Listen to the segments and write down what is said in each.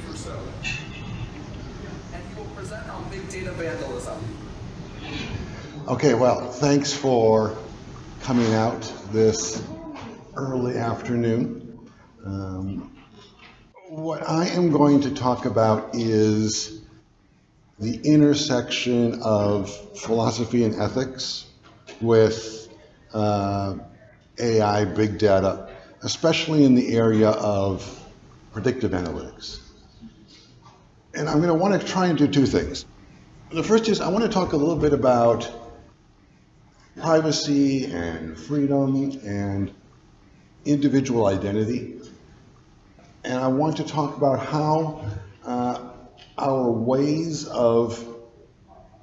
Brusseau, and he will present on big data vandalism. Okay, well, thanks for coming out this early afternoon. What I am going to talk about is the intersection of philosophy and ethics with AI, big data, especially in the area of predictive analytics. And I'm going to want to try and do two things. The first is I want to talk a little bit about privacy and freedom and individual identity. And I want to talk about how our ways of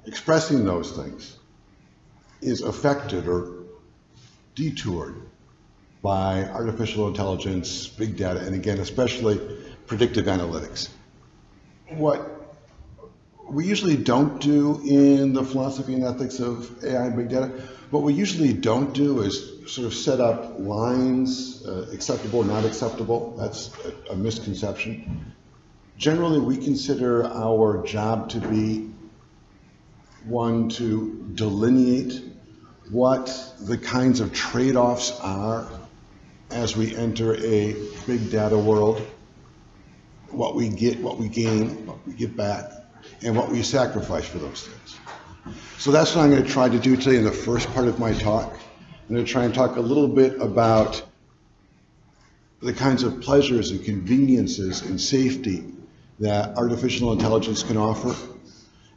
expressing those things is affected or detoured by artificial intelligence, big data, and again, especially predictive analytics. What we usually don't do in the philosophy and ethics of AI and big data, what we usually don't do is sort of set up lines, acceptable, not acceptable. That's a misconception. Generally, we consider our job to be one to delineate what the kinds of trade-offs are as we enter a big data world, what we get, what we gain, what we get back, and what we sacrifice for those things. So that's what I'm going to try to do today in the first part of my talk. I'm going to try and talk a little bit about the kinds of pleasures and conveniences and safety that artificial intelligence can offer,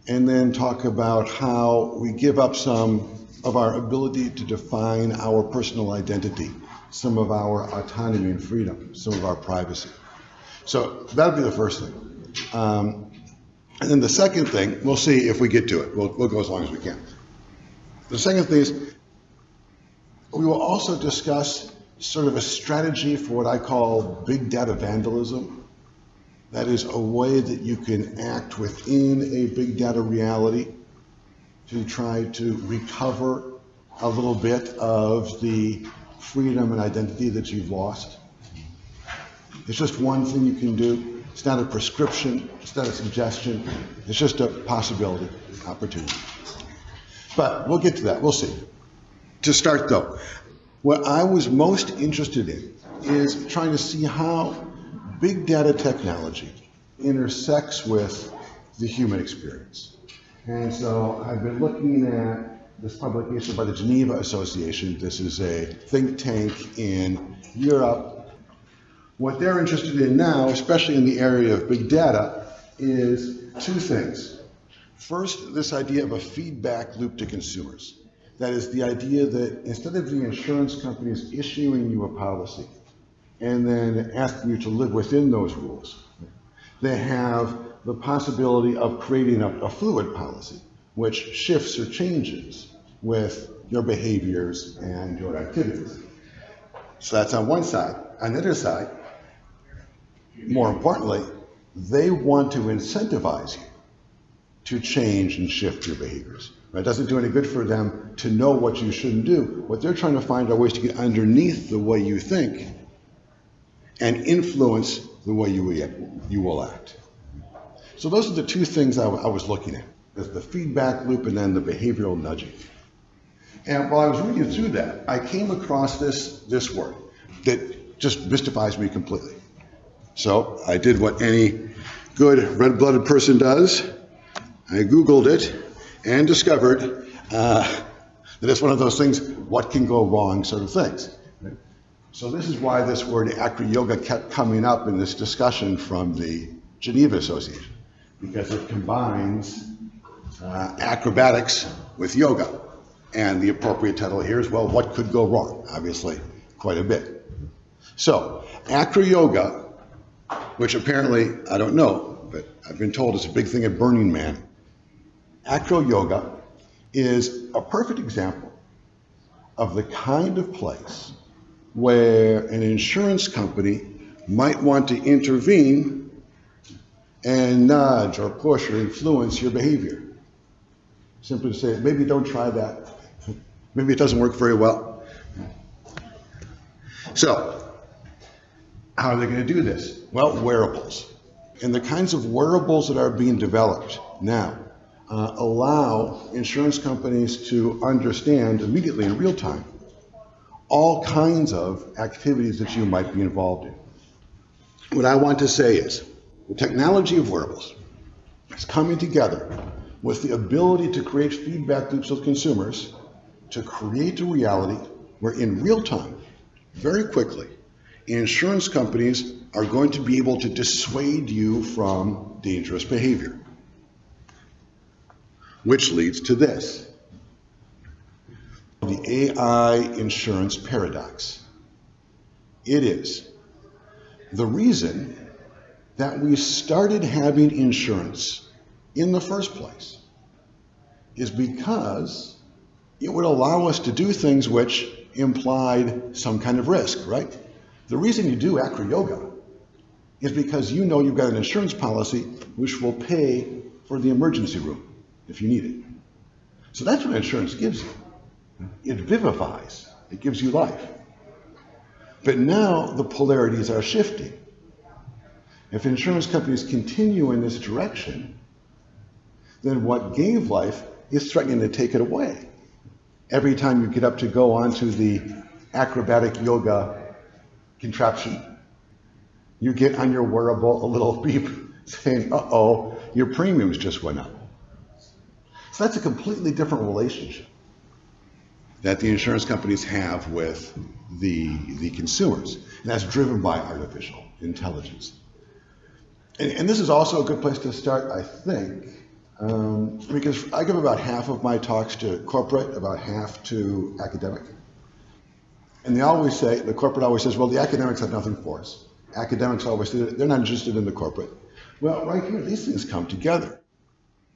and then talk about how we give up some of our ability to define our personal identity, some of our autonomy and freedom, some of our privacy. So that'll be the first thing. And then the second thing, we'll see if we get to it. We'll go as long as we can. The second thing is we will also discuss sort of a strategy for what I call big data vandalism. That is a way that you can act within a big data reality to try to recover a little bit of the freedom and identity that you've lost. It's just one thing you can do. It's not a prescription, it's not a suggestion, it's just a possibility, opportunity. But we'll get to that, we'll see. To start though, what I was most interested in is trying to see how big data technology intersects with the human experience. And so I've been looking at this publication by the Geneva Association. This is a think tank in Europe. What they're interested in now, especially in the area of big data, is two things. First, this idea of a feedback loop to consumers. That is the idea that instead of the insurance companies issuing you a policy and then asking you to live within those rules, they have the possibility of creating a fluid policy, which shifts or changes with your behaviors and your activities. So that's on one side. On the other side, more importantly, they want to incentivize you to change and shift your behaviors. It doesn't do any good for them to know what you shouldn't do. What they're trying to find are ways to get underneath the way you think and influence the way you will act. So those are the two things I was looking at. There's the feedback loop and then the behavioral nudging. And while I was reading through that, I came across this word that just mystifies me completely. So I did what any good red-blooded person does. I Googled it and discovered that it's one of those things, what can go wrong sort of things. So this is why this word acro-yoga kept coming up in this discussion from the Geneva Association, because it combines acrobatics with yoga. And the appropriate title here is, well, what could go wrong? Obviously, quite a bit. So, acro-yoga, which apparently, I don't know, but I've been told it's a big thing at Burning Man. Acro-yoga is a perfect example of the kind of place where an insurance company might want to intervene and nudge or push or influence your behavior. Simply to say, maybe don't try that. Maybe it doesn't work very well. So, how are they going to do this? Well, wearables. And the kinds of wearables that are being developed now allow insurance companies to understand immediately in real time all kinds of activities that you might be involved in. What I want to say is the technology of wearables is coming together with the ability to create feedback loops with consumers to create a reality where in real time, very quickly, insurance companies are going to be able to dissuade you from dangerous behavior. Which leads to this, the AI insurance paradox. It is the reason that we started having insurance in the first place is because it would allow us to do things which implied some kind of risk, right? The reason you do acro yoga is because you know you've got an insurance policy which will pay for the emergency room if you need it. So that's what insurance gives you. It vivifies, it gives you life. But now the polarities are shifting. If insurance companies continue in this direction, then what gave life is threatening to take it away. Every time you get up to go onto the acrobatic yoga contraption, you get on your wearable a little beep saying, uh-oh, your premiums just went up. So that's a completely different relationship that the insurance companies have with the consumers. And that's driven by artificial intelligence. And this is also a good place to start, I think, because I give about half of my talks to corporate, about half to academic. And they always say, the corporate always says, well, the academics have nothing for us. Academics always say they're not interested in the corporate. Well, right here, these things come together.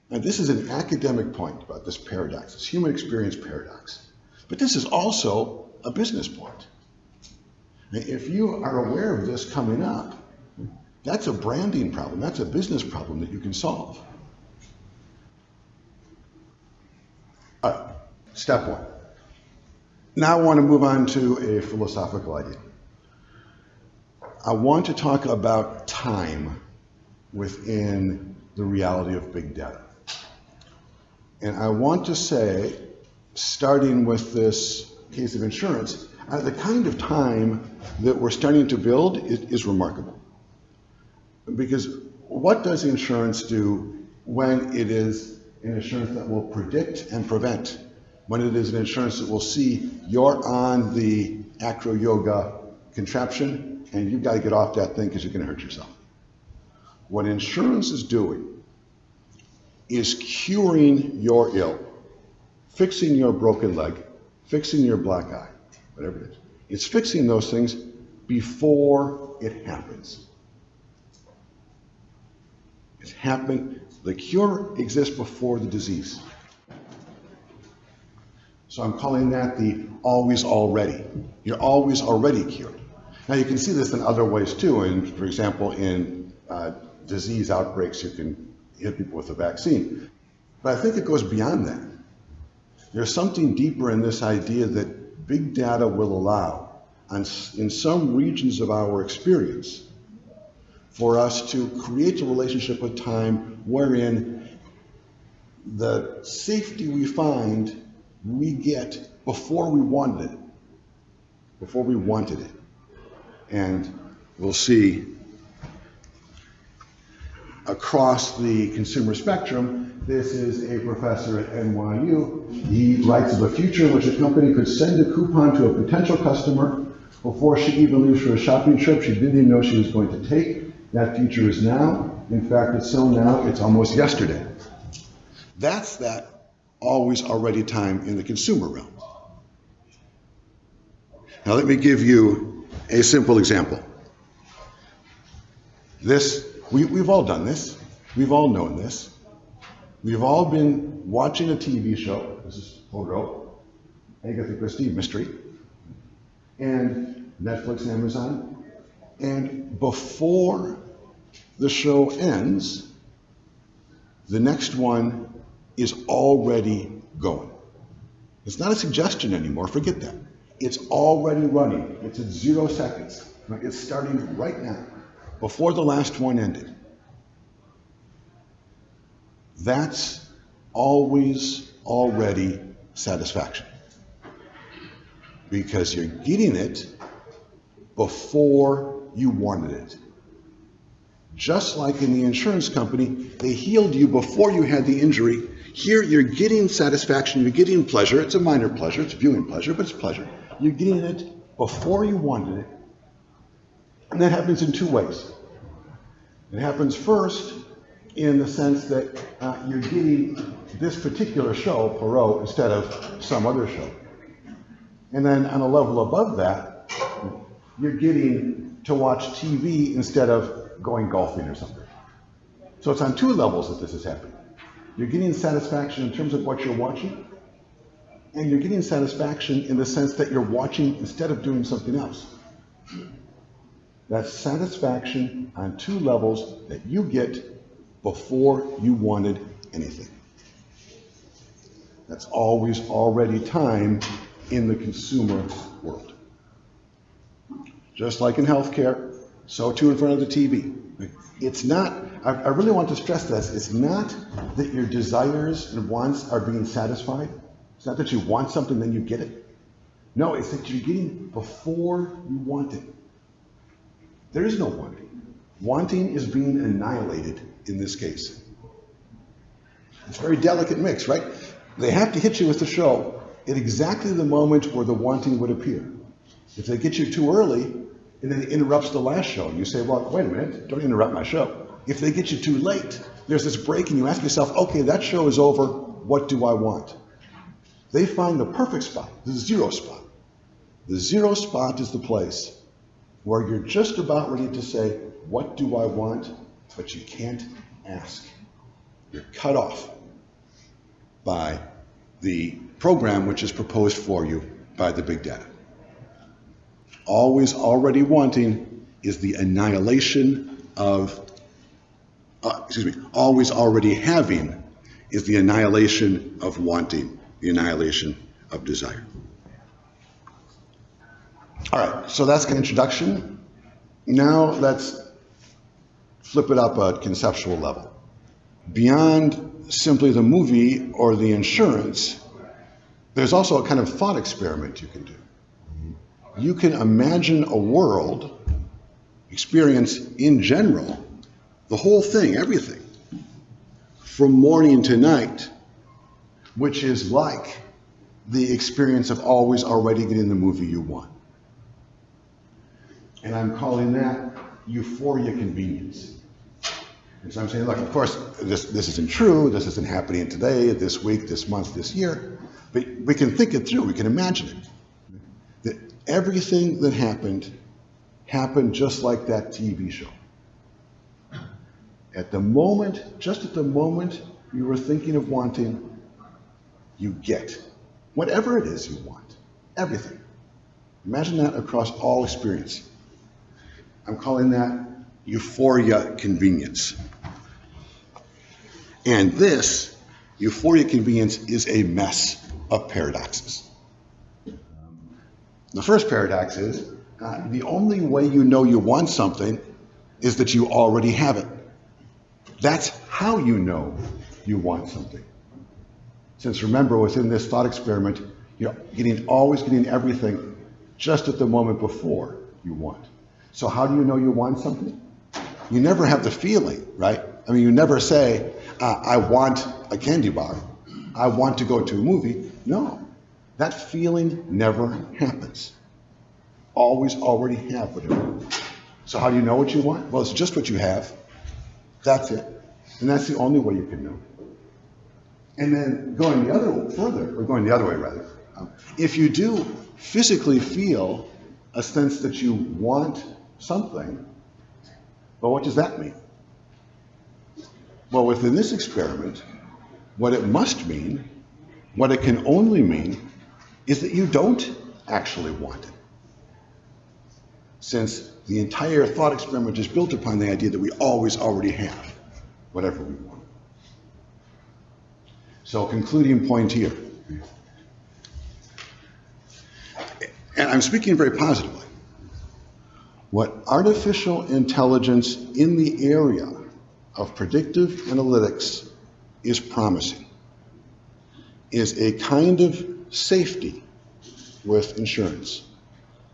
Now, this is an academic point about this paradox, this human experience paradox. But this is also a business point. If you are aware of this coming up, that's a branding problem. That's a business problem that you can solve. All right, step one. Now I want to move on to a philosophical idea. I want to talk about time within the reality of big data. And I want to say, starting with this case of insurance, the kind of time that we're starting to build is remarkable. Because what does insurance do when it is an insurance that will predict and prevent? When it is an insurance that will see you're on the acro yoga contraption and you've got to get off that thing because you're going to hurt yourself. What insurance is doing is curing your ill, fixing your broken leg, fixing your black eye, whatever it is. It's fixing those things before it happens. It's happened. The cure exists before the disease. So I'm calling that the always already. You're always already cured. Now you can see this in other ways too. And for example, in disease outbreaks, you can hit people with a vaccine. But I think it goes beyond that. There's something deeper in this idea that big data will allow, in some regions of our experience, for us to create a relationship with time wherein the safety we find we get before we wanted it. And we'll see across the consumer spectrum, this is a professor at NYU. He writes of a future in which a company could send a coupon to a potential customer before she even leaves for a shopping trip she didn't even know she was going to take. That future is now. In fact, it's so now, it's almost yesterday. That's that always already time in the consumer realm. Now let me give you a simple example. We've all done this. We've all known this. We've all been watching a TV show. This is Photo, Agatha Christie mystery, and Netflix and Amazon. And before the show ends, the next one is already going. It's not a suggestion anymore, forget that. It's already running. It's at 0 seconds. Right? It's starting right now, before the last one ended. That's always already satisfaction. Because you're getting it before you wanted it. Just like in the insurance company, they healed you before you had the injury. Here you're getting satisfaction, you're getting pleasure. It's a minor pleasure, it's viewing pleasure, but it's pleasure. You're getting it before you wanted it. And that happens in two ways. It happens first in the sense that you're getting this particular show, Poirot, instead of some other show. And then on a level above that, you're getting to watch TV instead of going golfing or something. So it's on two levels that this is happening. You're getting satisfaction in terms of what you're watching, and you're getting satisfaction in the sense that you're watching instead of doing something else. That's satisfaction on two levels that you get before you wanted anything. That's always already time in the consumer world. Just like in healthcare, so too in front of the TV. It's not, I really want to stress this, it's not that your desires and wants are being satisfied. It's not that you want something, then you get it. No, it's that you're getting before you want it. There is no wanting. Wanting is being annihilated in this case. It's a very delicate mix, right? They have to hit you with the show at exactly the moment where the wanting would appear. If they get you too early, and then it interrupts the last show, and you say, well, wait a minute, don't interrupt my show. If they get you too late, there's this break, and you ask yourself, okay, that show is over, what do I want? They find the perfect spot, the zero spot. The zero spot is the place where you're just about ready to say, what do I want? But you can't ask. You're cut off by the program which is proposed for you by the big data. Always already wanting is the annihilation of, always already having is the annihilation of wanting, the annihilation of desire. All right, so that's an introduction. Now let's flip it up a conceptual level. Beyond simply the movie or the insurance, there's also a kind of thought experiment you can do. You can imagine a world, experience in general, the whole thing, everything, from morning to night, which is like the experience of always already getting the movie you want. And I'm calling that Euphoria Convenience. And so I'm saying, look, of course, this isn't true, this isn't happening today, this week, this month, this year, but we can think it through, we can imagine it. That everything that happened just like that TV show. At the moment, just at the moment you were thinking of wanting, you get whatever it is you want, everything. Imagine that across all experience. I'm calling that Euphoria Convenience. And this, Euphoria Convenience, is a mess of paradoxes. The first paradox is, the only way you know you want something is that you already have it. That's how you know you want something. Since remember, within this thought experiment, you're always getting everything just at the moment before you want. So how do you know you want something? You never have the feeling, right? I mean, you never say, I want a candy bar. I want to go to a movie. No, that feeling never happens. Always already have what you want. So how do you know what you want? Well, it's just what you have. That's it. And that's the only way you can know. And then going the other way rather, if you do physically feel a sense that you want something, well, what does that mean? Well, within this experiment, what it must mean, what it can only mean, is that you don't actually want it. Since the entire thought experiment is built upon the idea that we always already have whatever we want. So, concluding point here. and I'm speaking very positively, what artificial intelligence in the area of predictive analytics is promising is a kind of safety with insurance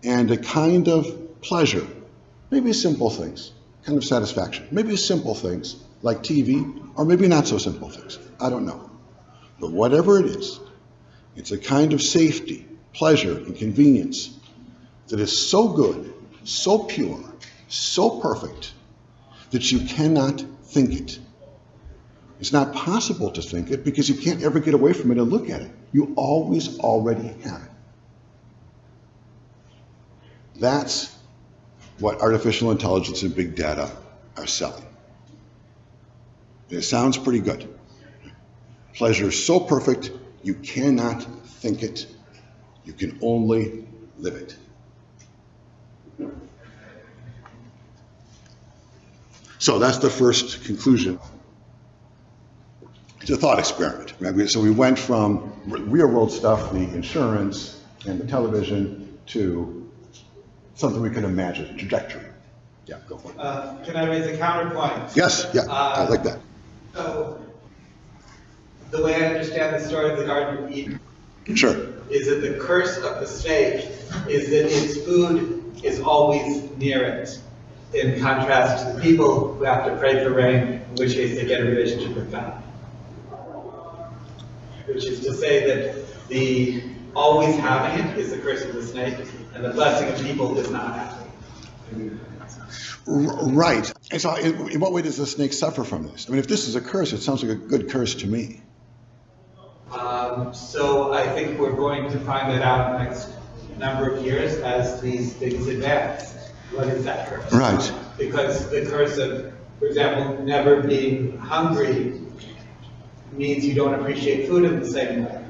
and a kind of pleasure, maybe simple things, kind of satisfaction, maybe simple things like TV, or maybe not so simple things, I don't know. But whatever it is, it's a kind of safety, pleasure, and convenience that is so good, so pure, so perfect, that you cannot think it. It's not possible to think it because you can't ever get away from it and look at it. You always already have it. That's what artificial intelligence and big data are selling. It sounds pretty good. Pleasure is so perfect, you cannot think it. You can only live it. So that's the first conclusion. It's a thought experiment. Right? So we went from real world stuff, the insurance and the television, to something we can imagine, trajectory. Yeah, go for it. Can I raise a counterpoint? Yes, yeah, I like that. So, the way I understand the story of the Garden of Eden Sure. is that the curse of the snake is that its food is always near it, in contrast to the people who have to pray for rain, in which case they get a relationship with God. Which is to say that the always having it is the curse of the snake, and the blessing of people is not having it. Right. And so in what way does the snake suffer from this? I mean, if this is a curse, it sounds like a good curse to me. So I think we're going to find that out in the next number of years as these things advance. What is that curse? Right. Because the curse of, for example, never being hungry means you don't appreciate food in the same way.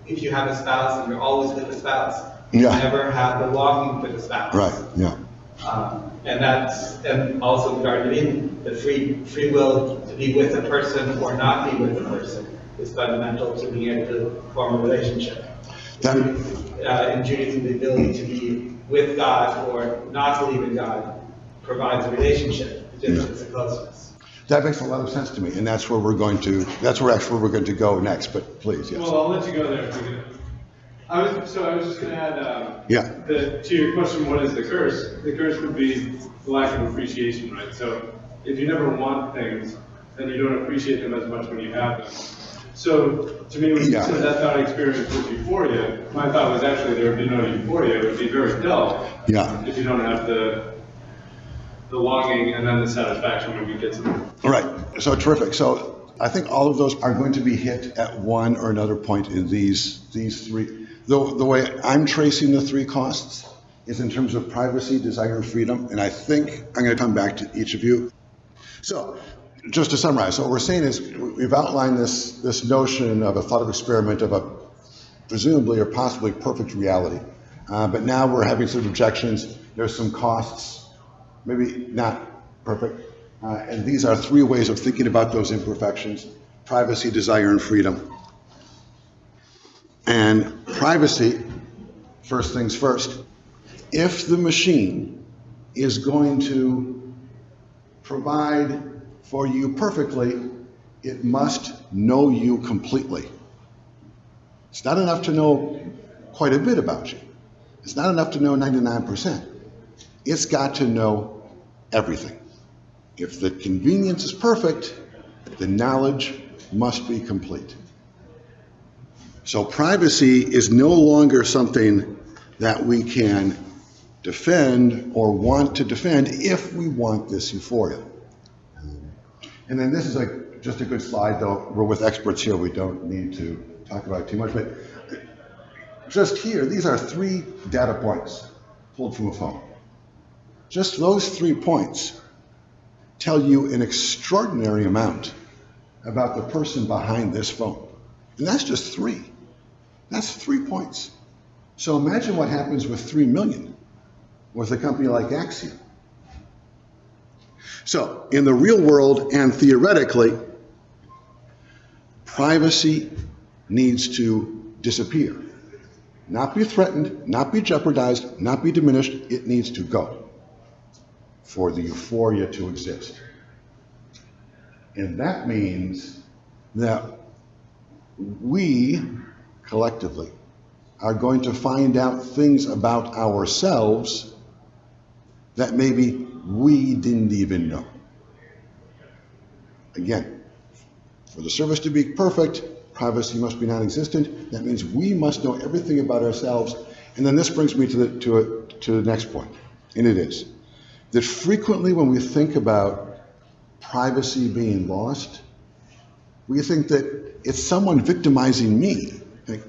If you have a spouse and you're always with a spouse, you never have the longing for the spouse. Right. Yeah. And also the Garden of Eden, the free will to be with a person or not be with a person is fundamental to being able to form a relationship. In Judaism, the ability to be with God or not believe in God provides a relationship, the distance and closeness. That makes a lot of sense to me, and that's where we're going to. That's where actually we're going to go next. But please, yes. Well, I'll let you go there. I was just going to add. To your question, what is the curse? The curse would be the lack of appreciation, right? So if you never want things, then you don't appreciate them as much when you have them. So to me, when you said that thought experience was euphoria, my thought was actually there would be no euphoria. It would be very dull. Yeah. If you don't have the longing and then the satisfaction when you get something. All right. So terrific. So I think all of those are going to be hit at one or another point in these three. The way I'm tracing the three costs is in terms of privacy, desire, and freedom. And I think I'm going to come back to each of you. So just to summarize, so what we're saying is we've outlined this notion of a thought experiment of a presumably or possibly perfect reality. But now we're having some objections. There's some costs, maybe not perfect. And these are three ways of thinking about those imperfections: privacy, desire, and freedom. And privacy, first things first, if the machine is going to provide for you perfectly, it must know you completely. It's not enough to know quite a bit about you. It's not enough to know 99%. It's got to know everything. If the convenience is perfect, the knowledge must be complete. So privacy is no longer something that we can defend or want to defend if we want this euphoria. And then this is just a good slide, though we're with experts here, we don't need to talk about it too much, but just here, these are 3 data points pulled from a phone. Just those 3 points tell you an extraordinary amount about the person behind this phone. And that's just 3. That's 3 points. So imagine what happens with 3 million with a company like Axiom. So in the real world and theoretically, privacy needs to disappear. not be threatened, not be jeopardized, not be diminished. It needs to go for the euphoria to exist. And that means that we, collectively, are going to find out things about ourselves that maybe we didn't even know. Again, for the service to be perfect, privacy must be non-existent. That means we must know everything about ourselves. And then this brings me to the next point, and it is that frequently when we think about privacy being lost, we think that it's someone victimizing me. Like,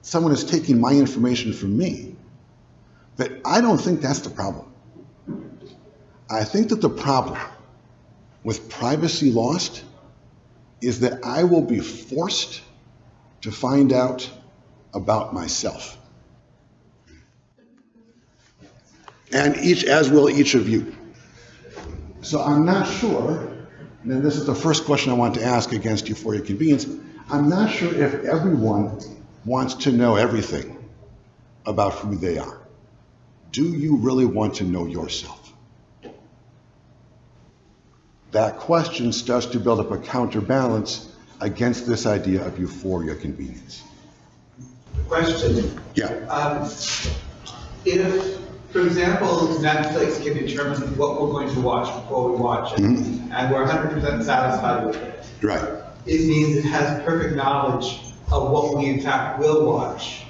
someone is taking my information from me. But I don't think that's the problem. I think that the problem with privacy lost is that I will be forced to find out about myself. And as will each of you. So I'm not sure, and this is the first question I want to ask against Euphoria Convenience, I'm not sure if everyone wants to know everything about who they are. Do you really want to know yourself? That question starts to build up a counterbalance against this idea of euphoria convenience. Question. Yeah. If, for example, Netflix can determine what we're going to watch before we watch it, and we're 100% satisfied with it, right. It means it has perfect knowledge of what we in fact will watch.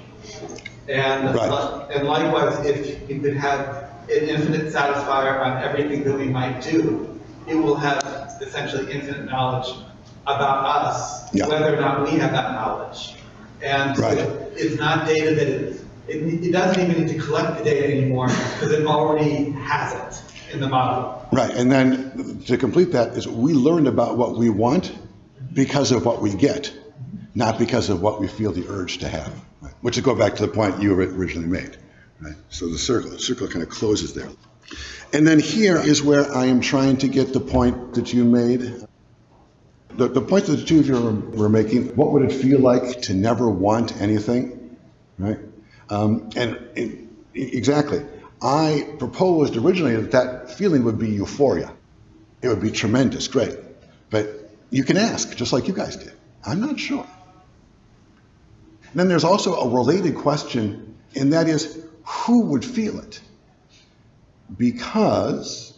And, right. And likewise, if you could have an infinite satisfier on everything that we might do, it will have essentially infinite knowledge about us, yeah. whether or not we have that knowledge. And right. it's not data that it doesn't even need to collect the data anymore because it already has it in the model. Right, and then to complete that is we learn about what we want because of what we get, not because of what we feel the urge to have. Right? Which is go back to the point you originally made. Right? So the circle kind of closes there. And then here is where I am trying to get the point that you made. The point that the two of you were making, what would it feel like to never want anything, right? Exactly. I proposed originally that feeling would be euphoria. It would be tremendous, great. But you can ask, just like you guys did. I'm not sure. And then there's also a related question, and that is, who would feel it? Because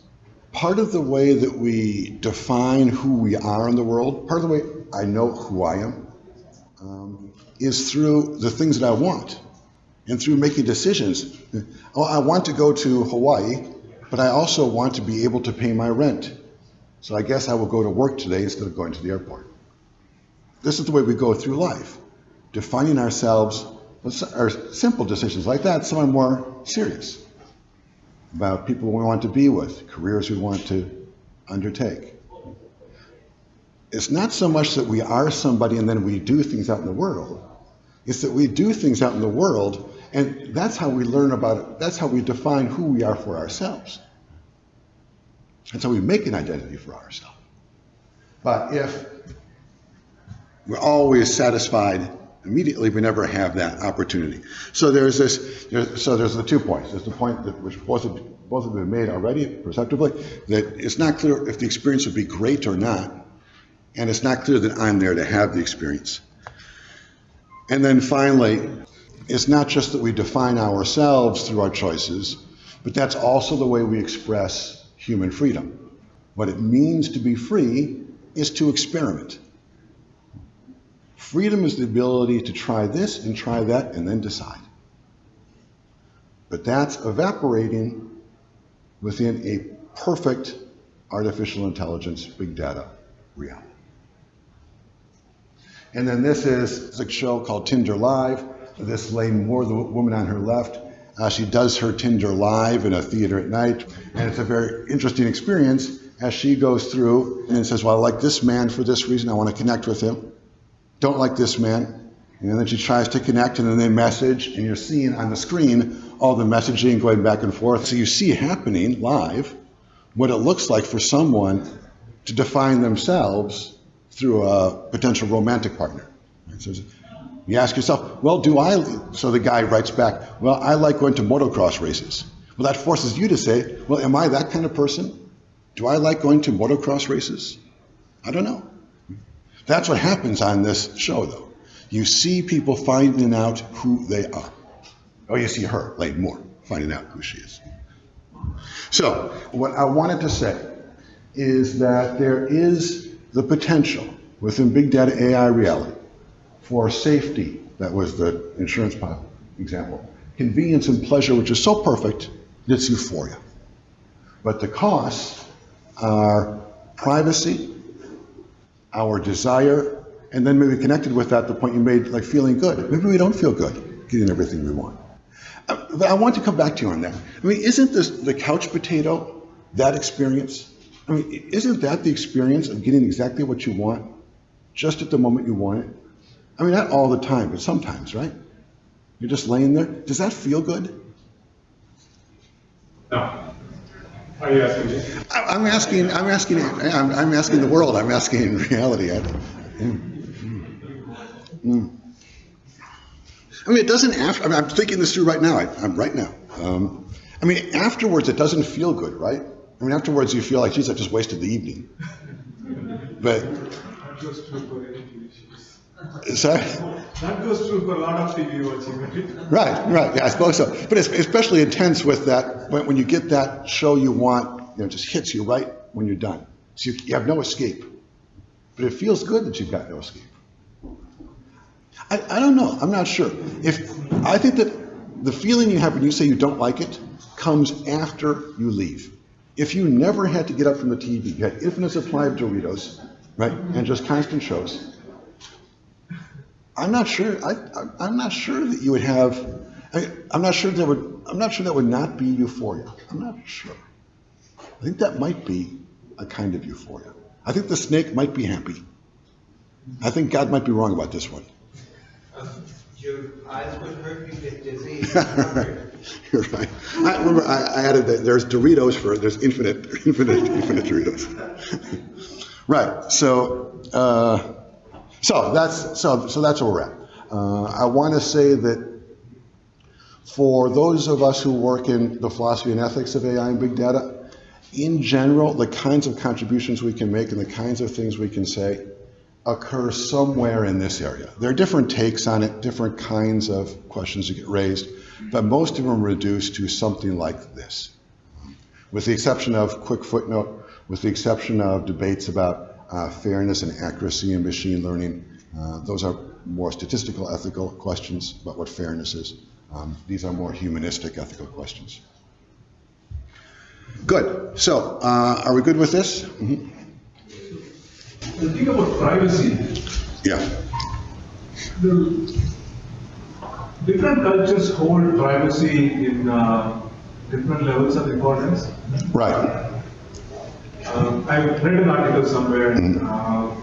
part of the way that we define who we are in the world, part of the way I know who I am, is through the things that I want and through making decisions. Oh, I want to go to Hawaii, but I also want to be able to pay my rent. So I guess I will go to work today instead of going to the airport. This is the way we go through life, defining ourselves, or simple decisions like that. Some are more serious, about people we want to be with, careers we want to undertake. It's not so much that we are somebody and then we do things out in the world. It's that we do things out in the world, and that's how we learn about it. That's how we define who we are for ourselves. That's how we make an identity for ourselves. But if we're always satisfied immediately, we never have that opportunity. So there's the 2 points. There's the point that which both have been made already perceptibly, that it's not clear if the experience would be great or not, and it's not clear that I'm there to have the experience. And then finally, it's not just that we define ourselves through our choices, but that's also the way we express human freedom. What it means to be free is to experiment. Freedom is the ability to try this and try that and then decide. But that's evaporating within a perfect artificial intelligence, big data reality. And then this is a show called Tinder Live. This lady Moore, the woman on her left, she does her Tinder Live in a theater at night. And it's a very interesting experience as she goes through and says, well, I like this man for this reason. I want to connect with him. Don't like this man. And then she tries to connect, and then they message, and you're seeing on the screen all the messaging going back and forth. So you see happening live what it looks like for someone to define themselves through a potential romantic partner. So You ask yourself, well, so the guy writes back, well, I like going to motocross races. Well, that forces you to say, well, am I that kind of person? Do I like going to motocross races? I don't know. That's what happens on this show, though. You see people finding out who they are. Oh, you see her, Lane Moore, finding out who she is. So, what I wanted to say is that there is the potential within big data AI reality for safety, that was the insurance example, convenience and pleasure, which is so perfect, it's euphoria. But the costs are privacy, our desire, and then maybe connected with that, the point you made, like feeling good. Maybe we don't feel good getting everything we want. But I want to come back to you on that. I mean, isn't this the couch potato, that experience? I mean, isn't that the experience of getting exactly what you want, just at the moment you want it? I mean, not all the time, but sometimes, right? You're just laying there. Does that feel good? No. Are you asking me? I'm asking the world. I'm asking reality. I mean, it doesn't. I'm thinking this through right now. Right now. I mean, afterwards, it doesn't feel good, right? I mean, afterwards, you feel like, geez, I just wasted the evening. But. Sorry? That goes through for a lot of TV watching. Right. Yeah, I suppose so. But it's especially intense with that when you get that show you want, it just hits you right when you're done. So you have no escape. But it feels good that you've got no escape. I don't know. I'm not sure. I think that the feeling you have when you say you don't like it comes after you leave. If you never had to get up from the TV, you had infinite supply of Doritos, right, and just constant shows, I'm not sure. I'm not sure that you would have. I'm not sure that would not be euphoria. I'm not sure. I think that might be a kind of euphoria. I think the snake might be happy. I think God might be wrong about this one. Your eyes would hurt, you get dizzy. You're right. I added that there's Doritos there's infinite Doritos. Right. So that's where we're at. I want to say that for those of us who work in the philosophy and ethics of AI and big data, in general, the kinds of contributions we can make and the kinds of things we can say occur somewhere in this area. There are different takes on it, different kinds of questions that get raised, but most of them reduce to something like this. With the exception of, quick footnote, with the exception of debates about fairness and accuracy in machine learning, those are more statistical ethical questions about what fairness is. These are more humanistic ethical questions. Good. So, are we good with this? Mm-hmm. The thing about privacy, Yeah. the different cultures hold privacy in different levels of importance. Right. I've read an article somewhere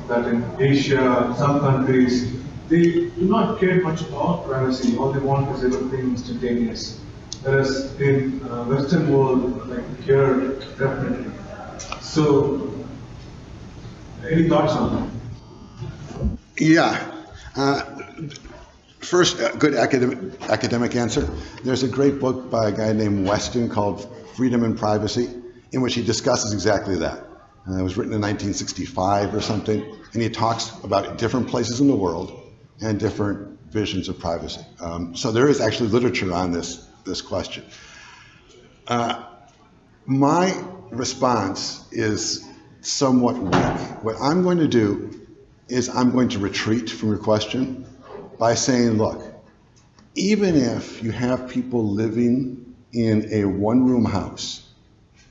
that in Asia, some countries, they do not care much about privacy. All they want is everything instantaneous. Whereas in Western world, like here, definitely. So, any thoughts on that? Yeah. First, good academic answer. There's a great book by a guy named Weston called Freedom and Privacy, in which he discusses exactly that. It was written in 1965 or something, and he talks about different places in the world and different visions of privacy. So there is actually literature on this question. My response is somewhat weak. What I'm going to do is I'm going to retreat from your question by saying, look, even if you have people living in a one-room house,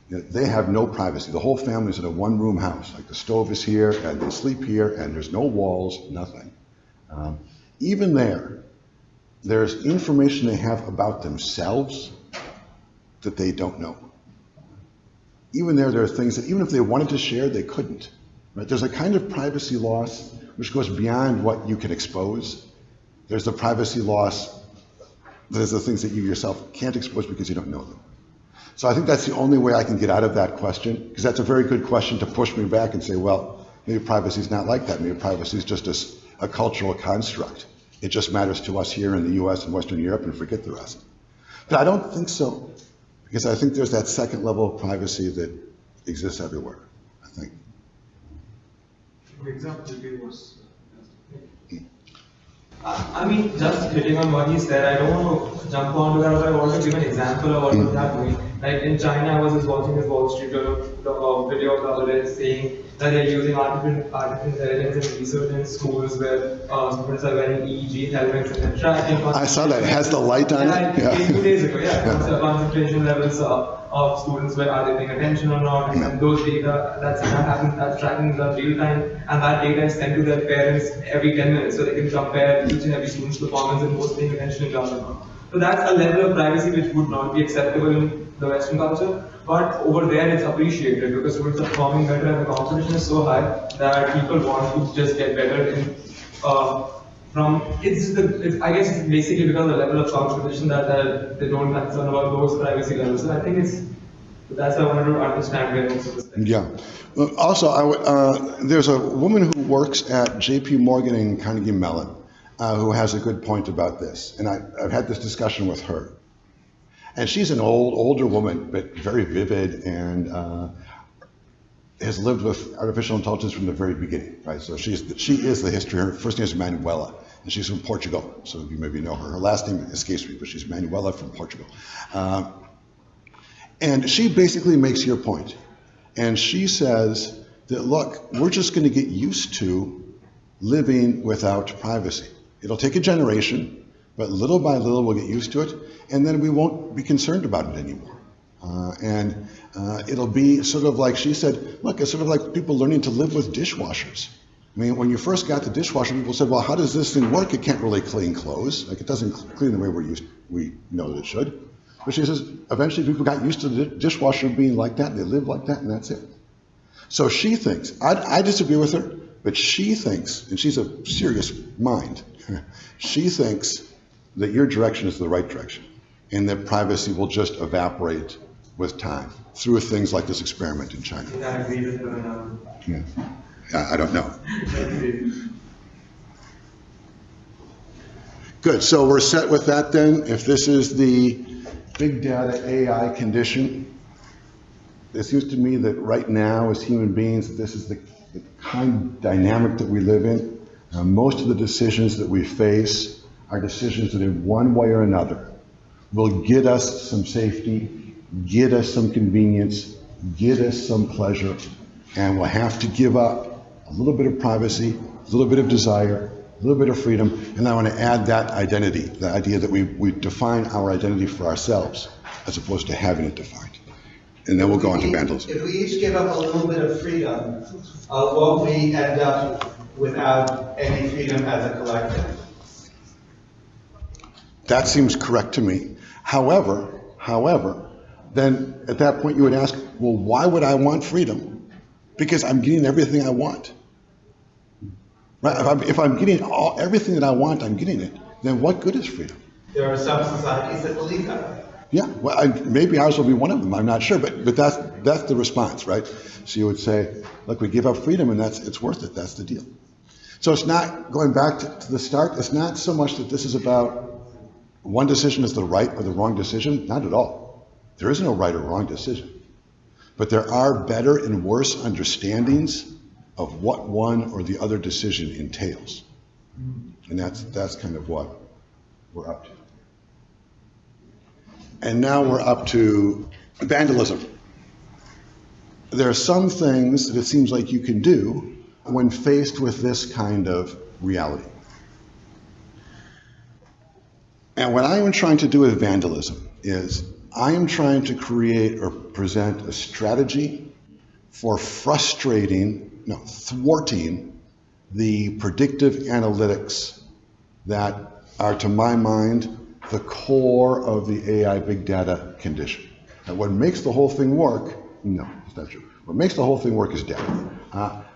they have no privacy. The whole family's in a one-room house. Like the stove is here, and they sleep here, and there's no walls, nothing. Even there's information they have about themselves that they don't know. Even there are things that even if they wanted to share, they couldn't. Right? There's a kind of privacy loss which goes beyond what you can expose. There's the privacy loss. There's the things that you yourself can't expose because you don't know them. So I think that's the only way I can get out of that question, because that's a very good question to push me back and say, well, maybe privacy is not like that. Maybe privacy is just a cultural construct. It just matters to us here in the US and Western Europe and forget the rest. But I don't think so, because I think there's that second level of privacy that exists everywhere, I think. The example you gave was. I mean, just hitting on what he said, I don't want to jump onto that, but I want to give an example of what was happening. Like in China, I was just watching this Wall Street Journal video the other day saying that they're using artificial intelligence in research in schools where students are wearing EEG helmets and they're tracking. I saw that. It has the light on it. Yeah. 2 days ago, concentration levels of students, where are they paying attention or not, and those data, that happens, that tracking is done real time, and that data is sent to their parents every 10 minutes, so they can compare each and every student's performance and who's paying attention in class or not. So that's a level of privacy which would not be acceptable in the Western culture, but over there it's appreciated because students are performing better and the competition is so high that people want to just get better in I guess it's basically because of the level of competition that they don't have concern about those privacy levels. So I think that's why I wanted to understand where most of this thing. Yeah. Also, there's a woman who works at JP Morgan and Carnegie Mellon who has a good point about this. And I've had this discussion with her. And she's an older woman, but very vivid and has lived with artificial intelligence from the very beginning, right? So she is the history. Her first name is Manuela, and she's from Portugal. So you maybe know her. Her last name escapes me, but she's Manuela from Portugal. And she basically makes your point. And she says that, look, we're just going to get used to living without privacy. It'll take a generation, but little by little we'll get used to it, and then we won't be concerned about it anymore. It'll be sort of like, she said, look, it's sort of like people learning to live with dishwashers. I mean, when you first got the dishwasher, people said, well, how does this thing work? It can't really clean clothes. Like, it doesn't clean the way we know that it should. But she says, eventually people got used to the dishwasher being like that, and they live like that, and that's it. So she thinks, I disagree with her, but she thinks, and she's a serious mind, she thinks that your direction is the right direction, and that privacy will just evaporate with time through things like this experiment in China. Yeah. I don't know. Good, so we're set with that then. If this is the big data AI condition, it seems to me that right now as human beings, this is the kind of dynamic that we live in. Most of the decisions that we face are decisions that in one way or another will get us some safety, get us some convenience, get us some pleasure, and we'll have to give up a little bit of privacy, a little bit of desire, a little bit of freedom, and I want to add that identity, the idea that we define our identity for ourselves as opposed to having it defined. And then we'll go on to vandalism. If we each give up a little bit of freedom, won't we end up without any freedom as a collective? That seems correct to me. However, then at that point you would ask, well, why would I want freedom? Because I'm getting everything I want. Right? If I'm getting everything that I want, I'm getting it. Then what good is freedom? There are some societies that believe that way. Yeah, well, maybe ours will be one of them. I'm not sure, but that's the response, right? So you would say, look, we give up freedom, and it's worth it. That's the deal. So it's not, going back to the start, it's not so much that this is about one decision is the right or the wrong decision. Not at all. There is no right or wrong decision. But there are better and worse understandings of what one or the other decision entails. And that's kind of what we're up to. And now we're up to vandalism. There are some things that it seems like you can do when faced with this kind of reality. And what I am trying to do with vandalism is I am trying to create or present a strategy for thwarting the predictive analytics that are, to my mind, the core of the AI big data condition. And what makes the whole thing work, no, it's not true. What makes the whole thing work is data.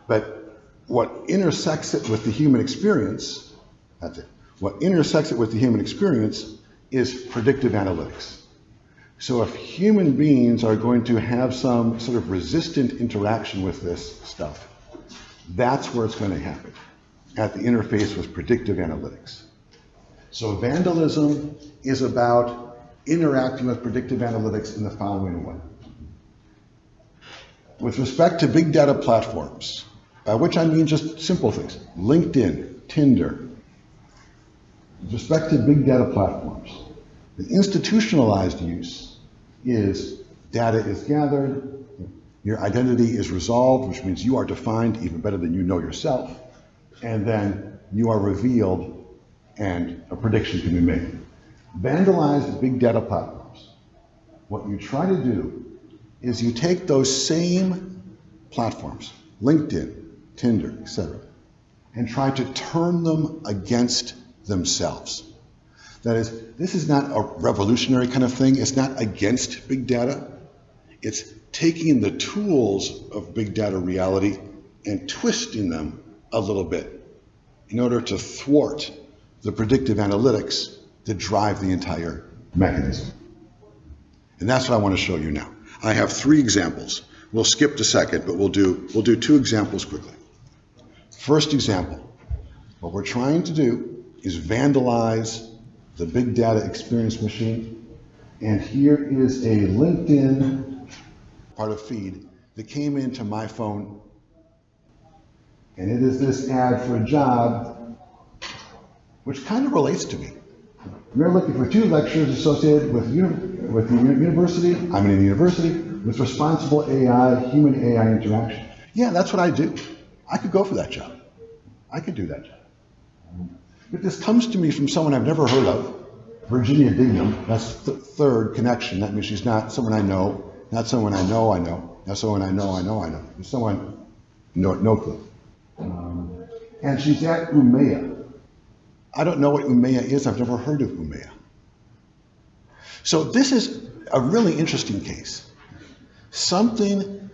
But what intersects it with the human experience, that's it. What intersects it with the human experience is predictive analytics. So if human beings are going to have some sort of resistant interaction with this stuff, that's where it's going to happen, at the interface with predictive analytics. So vandalism is about interacting with predictive analytics in the following way. With respect to big data platforms, by which I mean just simple things, LinkedIn, Tinder. With respect to big data platforms, the institutionalized use is data is gathered, your identity is resolved, which means you are defined even better than you know yourself, and then you are revealed and a prediction can be made. Vandalized big data platforms. What you try to do is you take those same platforms, LinkedIn, Tinder, etc., and try to turn them against themselves. That is, this is not a revolutionary kind of thing. It's not against big data. It's taking the tools of big data reality and twisting them a little bit in order to thwart the predictive analytics that drive the entire mechanism. And that's what I want to show you now. I have 3 examples. We'll skip the second, but we'll do 2 examples quickly. First example, what we're trying to do is vandalize the big data experience machine. And here is a LinkedIn part of feed that came into my phone. And it is this ad for a job which kind of relates to me. We're looking for 2 lectures associated with the university, I'm in a university, with responsible AI, human-AI interaction. Yeah, that's what I do. I could go for that job. I could do that job. But this comes to me from someone I've never heard of, Virginia Dignam. That's third connection. That means she's not someone I know, not someone I know, not someone I know. It's someone, no clue. And she's at Umea. I don't know what Umea is. I've never heard of Umea. So this is a really interesting case. Something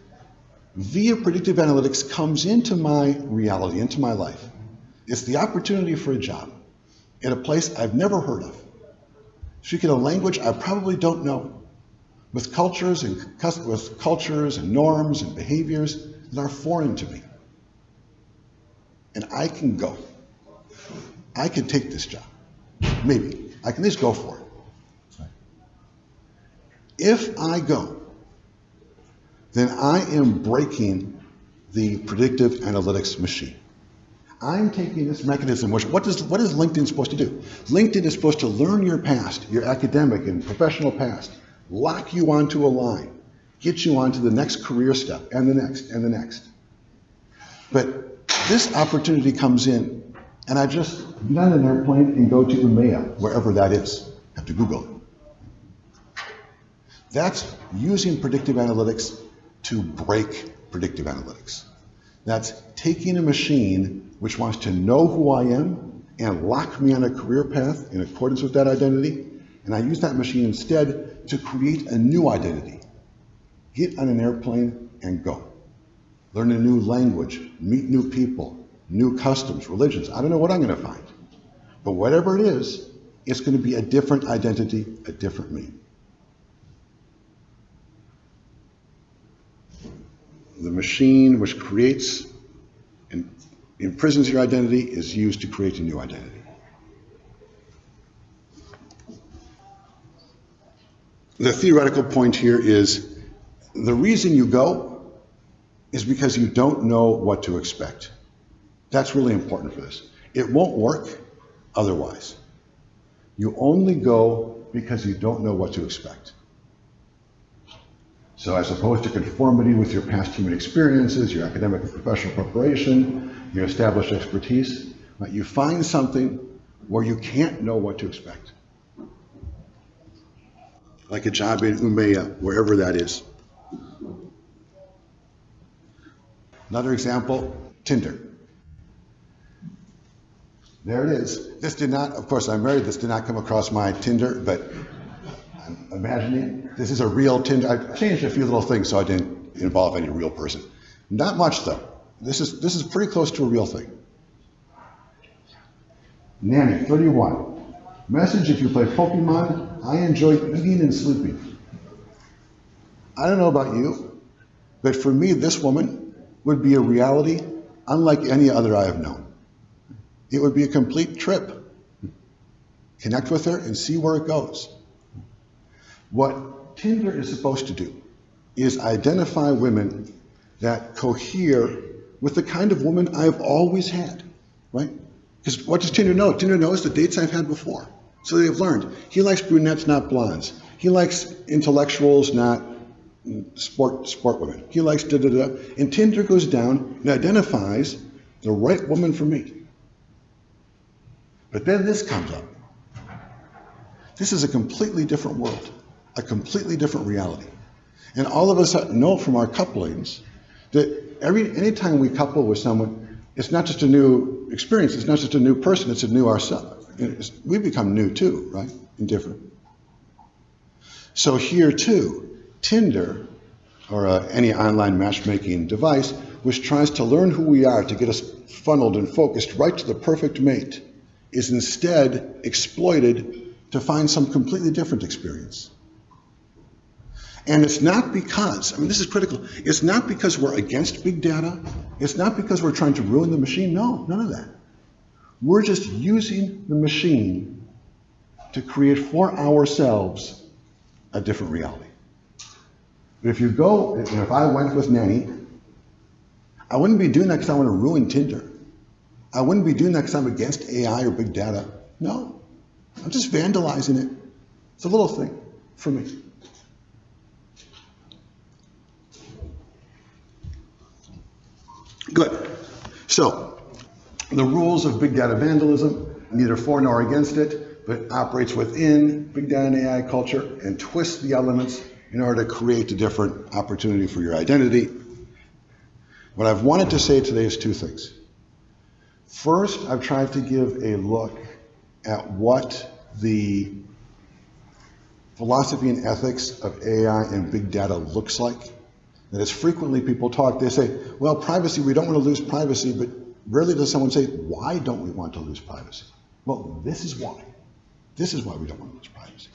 via predictive analytics comes into my reality, into my life. It's the opportunity for a job in a place I've never heard of. Speaking a language I probably don't know, with cultures and norms and behaviors that are foreign to me. And I can go. I can take this job. Maybe. I can at least go for it. If I go, then I am breaking the predictive analytics machine. I'm taking this mechanism, which what is LinkedIn supposed to do? LinkedIn is supposed to learn your past, your academic and professional past, lock you onto a line, get you onto the next career step, and the next, and the next. But this opportunity comes in, and I just get on an airplane and go to Umea, wherever that is. I have to Google it. That's using predictive analytics to break predictive analytics. That's taking a machine which wants to know who I am and lock me on a career path in accordance with that identity, and I use that machine instead to create a new identity. Get on an airplane and go. Learn a new language, meet new people, new customs, religions. I don't know what I'm going to find. But whatever it is, it's going to be a different identity, a different me. The machine which creates and imprisons your identity is used to create a new identity. The theoretical point here is the reason you go is because you don't know what to expect. That's really important for this. It won't work otherwise. You only go because you don't know what to expect. So as opposed to conformity with your past human experiences, your academic and professional preparation, your established expertise, right, you find something where you can't know what to expect. Like a job in Umea, wherever that is. Another example, Tinder. There it is. This did not, of course I'm married, this did not come across my Tinder, but I'm imagining this is a real Tinder. I changed a few little things so I didn't involve any real person. Not much though. This is pretty close to a real thing. Nanny, 31. Message, if you play Pokemon, I enjoy eating and sleeping. I don't know about you, but for me, this woman would be a reality unlike any other I have known. It would be a complete trip. connect with her, and see where it goes. What Tinder is supposed to do is identify women that cohere with the kind of woman I've always had, right? Because what does Tinder know? Tinder knows the dates I've had before. So they've learned. He likes brunettes, not blondes. He likes intellectuals, not sport women. He likes da-da-da. And Tinder goes down and identifies the right woman for me. But then this comes up. This is a completely different world, a completely different reality. And all of us know from our couplings that anytime we couple with someone, it's not just a new experience, it's not just a new person, it's a new ourselves. We become new too, right? And different. So here too, Tinder, or any online matchmaking device, which tries to learn who we are to get us funneled and focused right to the perfect mate, is instead exploited to find some completely different experience. And it's not because, this is critical, it's not because we're against big data, it's not because we're trying to ruin the machine, no, none of that. We're just using the machine to create for ourselves a different reality. But if if I went with Nanny, I wouldn't be doing that because I want to ruin Tinder. I wouldn't be doing that because I'm against AI or big data. No, I'm just vandalizing it. It's a little thing for me. Good. So, the rules of big data vandalism, neither for nor against it, but operates within big data and AI culture and twists the elements in order to create a different opportunity for your identity. What I've wanted to say today is two things. First, I've tried to give a look at what the philosophy and ethics of AI and big data looks like. That as frequently people talk, they say, well, privacy, we don't want to lose privacy, but rarely does someone say, why don't we want to lose privacy? Well, this is why. This is why we don't want to lose privacy.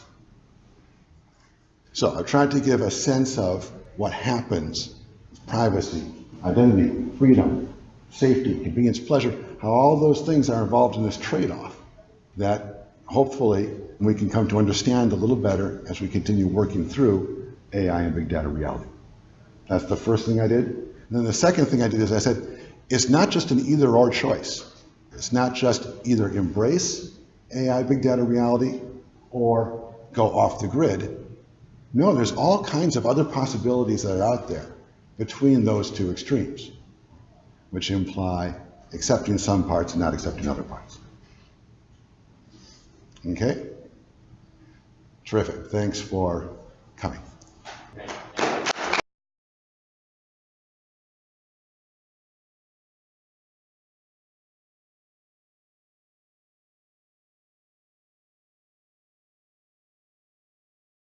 So I've tried to give a sense of what happens with privacy, identity, freedom, safety, convenience, pleasure, how all those things are involved in this trade-off that hopefully we can come to understand a little better as we continue working through AI and big data reality. That's the first thing I did. And then the second thing I did is I said, it's not just an either-or choice. It's not just either embrace AI, big data reality, or go off the grid. No, there's all kinds of other possibilities that are out there between those two extremes, which imply accepting some parts and not accepting other parts. Okay? Terrific. Thanks for coming.